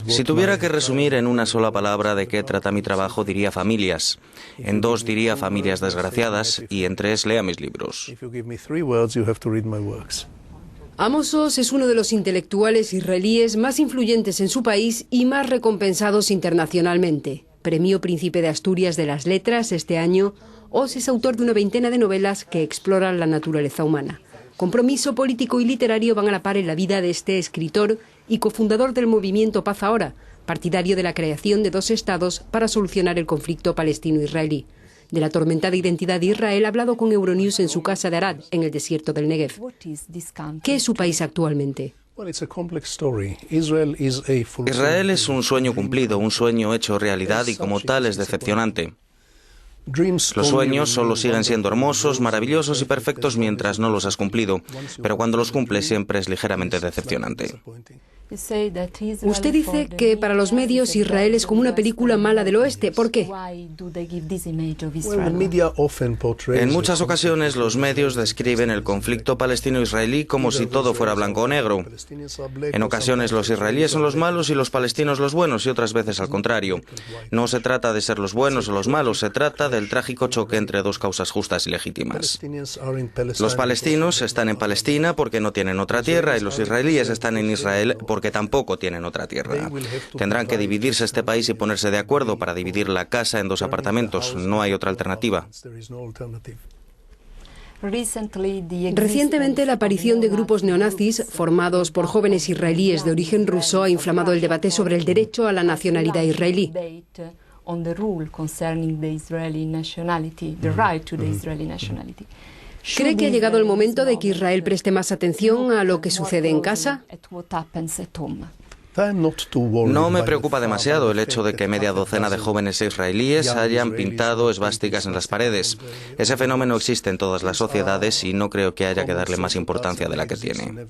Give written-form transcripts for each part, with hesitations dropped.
Si tuviera que resumir en una sola palabra de qué trata mi trabajo, diría familias. En dos diría familias desgraciadas y en tres lea mis libros. Amos Oz es uno de los intelectuales israelíes más influyentes en su país y más recompensados internacionalmente. Premio Príncipe de Asturias de las Letras este año, Oz es autor de una veintena de novelas que exploran la naturaleza humana. Compromiso político y literario van a la par en la vida de este escritor y cofundador del movimiento Paz Ahora, partidario de la creación de dos estados para solucionar el conflicto palestino-israelí. De la atormentada identidad de Israel ha hablado con Euronews en su casa de Arad, en el desierto del Negev. ¿Qué es su país actualmente? Israel es un sueño cumplido, un sueño hecho realidad y como tal es decepcionante. Los sueños solo siguen siendo hermosos, maravillosos y perfectos mientras no los has cumplido, pero cuando los cumples siempre es ligeramente decepcionante. Usted dice que para los medios Israel es como una película mala del oeste. ¿Por qué? En muchas ocasiones los medios describen el conflicto palestino-israelí como si todo fuera blanco o negro. En ocasiones los israelíes son los malos y los palestinos los buenos y otras veces al contrario. No se trata de ser los buenos o los malos, se trata del trágico choque entre dos causas justas y legítimas. Los palestinos están en Palestina porque no tienen otra tierra y los israelíes están en Israel porque tampoco tienen otra tierra. Tendrán que dividirse este país y ponerse de acuerdo para dividir la casa en dos apartamentos. No hay otra alternativa. Recientemente, la aparición de grupos neonazis formados por jóvenes israelíes de origen ruso ha inflamado el debate sobre el derecho a la nacionalidad israelí. ¿Cree que ha llegado el momento de que Israel preste más atención a lo que sucede en casa? No me preocupa demasiado el hecho de que media docena de jóvenes israelíes hayan pintado esvásticas en las paredes. Ese fenómeno existe en todas las sociedades y no creo que haya que darle más importancia de la que tiene.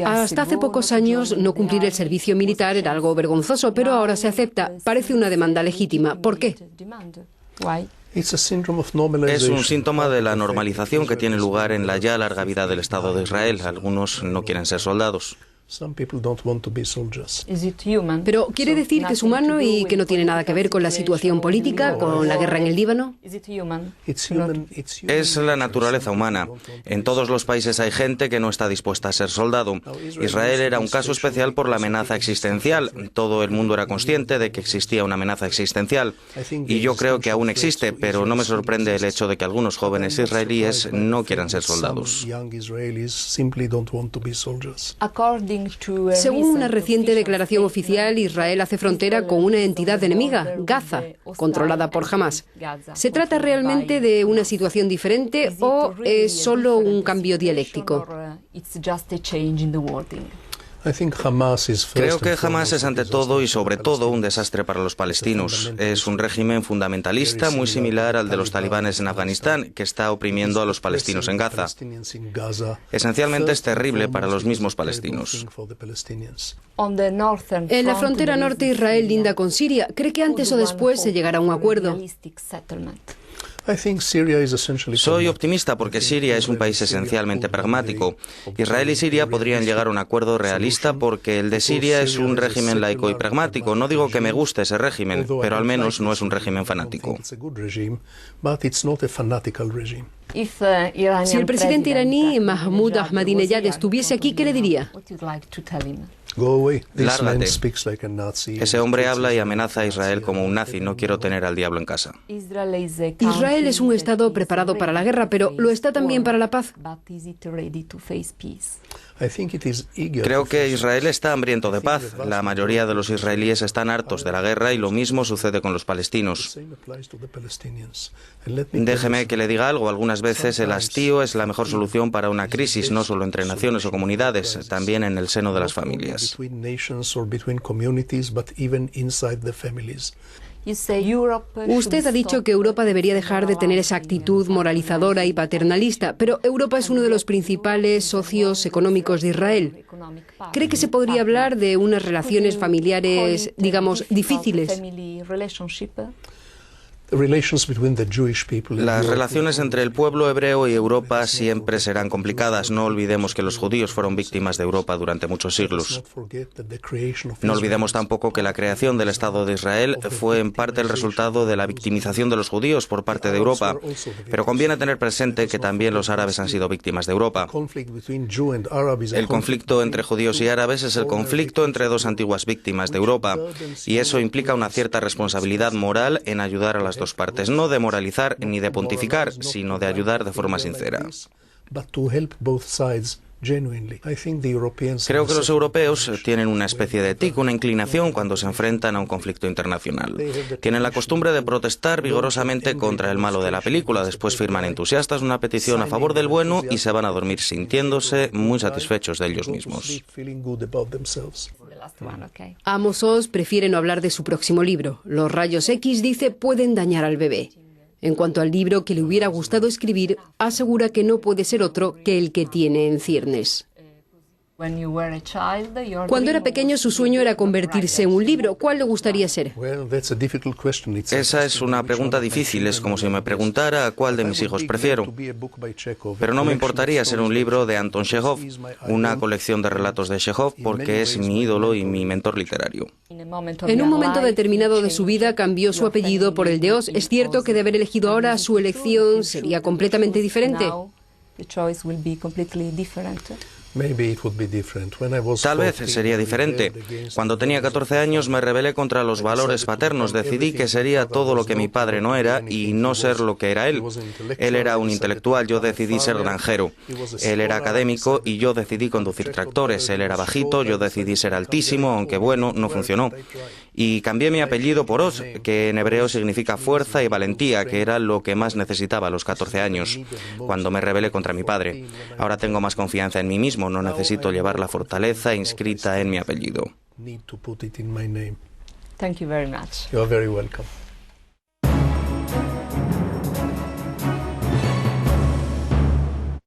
Hasta hace pocos años no cumplir el servicio militar era algo vergonzoso, pero ahora se acepta. Parece una demanda legítima. ¿Por qué? Es un síntoma de la normalización que tiene lugar en la ya larga vida del Estado de Israel. Algunos no quieren ser soldados. Pero ¿quiere decir que es humano y que no tiene nada que ver con la situación política, con la guerra en el Líbano? Es la naturaleza humana. En todos los países hay gente que no está dispuesta a ser soldado. Israel era un caso especial por la amenaza existencial. Todo el mundo era consciente de que existía una amenaza existencial. Y yo creo que aún existe, pero no me sorprende el hecho de que algunos jóvenes israelíes no quieran ser soldados. Según una reciente declaración oficial, Israel hace frontera con una entidad enemiga, Gaza, controlada por Hamás. ¿Se trata realmente de una situación diferente o es solo un cambio dialéctico? Creo que Hamás es ante todo y sobre todo un desastre para los palestinos. Es un régimen fundamentalista muy similar al de los talibanes en Afganistán, que está oprimiendo a los palestinos en Gaza. Esencialmente es terrible para los mismos palestinos. En la frontera norte, Israel linda con Siria. ¿Cree que antes o después se llegará a un acuerdo? Soy optimista porque Siria es un país esencialmente pragmático. Israel y Siria podrían llegar a un acuerdo realista porque el de Siria es un régimen laico y pragmático. No digo que me guste ese régimen, pero al menos no es un régimen fanático. Si el presidente iraní Mahmoud Ahmadinejad estuviese aquí, ¿qué le diría? Lárgate. Ese hombre habla y amenaza a Israel como un nazi. No quiero tener al diablo en casa. Israel es un Estado preparado para la guerra, pero ¿lo está también para la paz? Creo que Israel está hambriento de paz. La mayoría de los israelíes están hartos de la guerra y lo mismo sucede con los palestinos. Déjeme que le diga algo. Algunas veces el hastío es la mejor solución para una crisis, no solo entre naciones o comunidades, también en el seno de las familias. Usted ha dicho que Europa debería dejar de tener esa actitud moralizadora y paternalista, pero Europa es uno de los principales socios económicos de Israel. ¿Cree que se podría hablar de unas relaciones familiares, digamos, difíciles? Las relaciones entre el pueblo hebreo y Europa siempre serán complicadas. No olvidemos que los judíos fueron víctimas de Europa durante muchos siglos. No olvidemos tampoco que la creación del Estado de Israel fue en parte el resultado de la victimización de los judíos por parte de Europa. Pero conviene tener presente que también los árabes han sido víctimas de Europa. El conflicto entre judíos y árabes es el conflicto entre dos antiguas víctimas de Europa. Y eso implica una cierta responsabilidad moral en ayudar a las dos partes, no de moralizar ni de pontificar, sino de ayudar de forma sincera. Creo que los europeos tienen una especie de tic, una inclinación cuando se enfrentan a un conflicto internacional. Tienen la costumbre de protestar vigorosamente contra el malo de la película, después firman entusiastas una petición a favor del bueno y se van a dormir sintiéndose muy satisfechos de ellos mismos. Amos Oz prefiere no hablar de su próximo libro. Los rayos X, dice, pueden dañar al bebé. En cuanto al libro que le hubiera gustado escribir, asegura que no puede ser otro que el que tiene en ciernes. Cuando era pequeño, su sueño era convertirse en un libro. ¿Cuál le gustaría ser? Esa es una pregunta difícil. Es como si me preguntara a cuál de mis hijos prefiero. Pero no me importaría ser un libro de Anton Chekhov, una colección de relatos de Chekhov, porque es mi ídolo y mi mentor literario. En un momento determinado de su vida cambió su apellido por el de Oz. ¿Es cierto que de haber elegido ahora su elección sería completamente diferente? Tal vez sería diferente. Cuando tenía 14 años me rebelé contra los valores paternos. Decidí que sería todo lo que mi padre no era y no ser lo que era él. Él era un intelectual, yo decidí ser granjero. Él era académico y yo decidí conducir tractores. Él era bajito, yo decidí ser altísimo, aunque bueno, no funcionó. Y cambié mi apellido por Oz, que en hebreo significa fuerza y valentía, que era lo que más necesitaba a los 14 años, cuando me rebelé contra mi padre. Ahora tengo más confianza en mí mismo, no necesito llevar la fortaleza inscrita en mi apellido. Thank you very much. You're very welcome.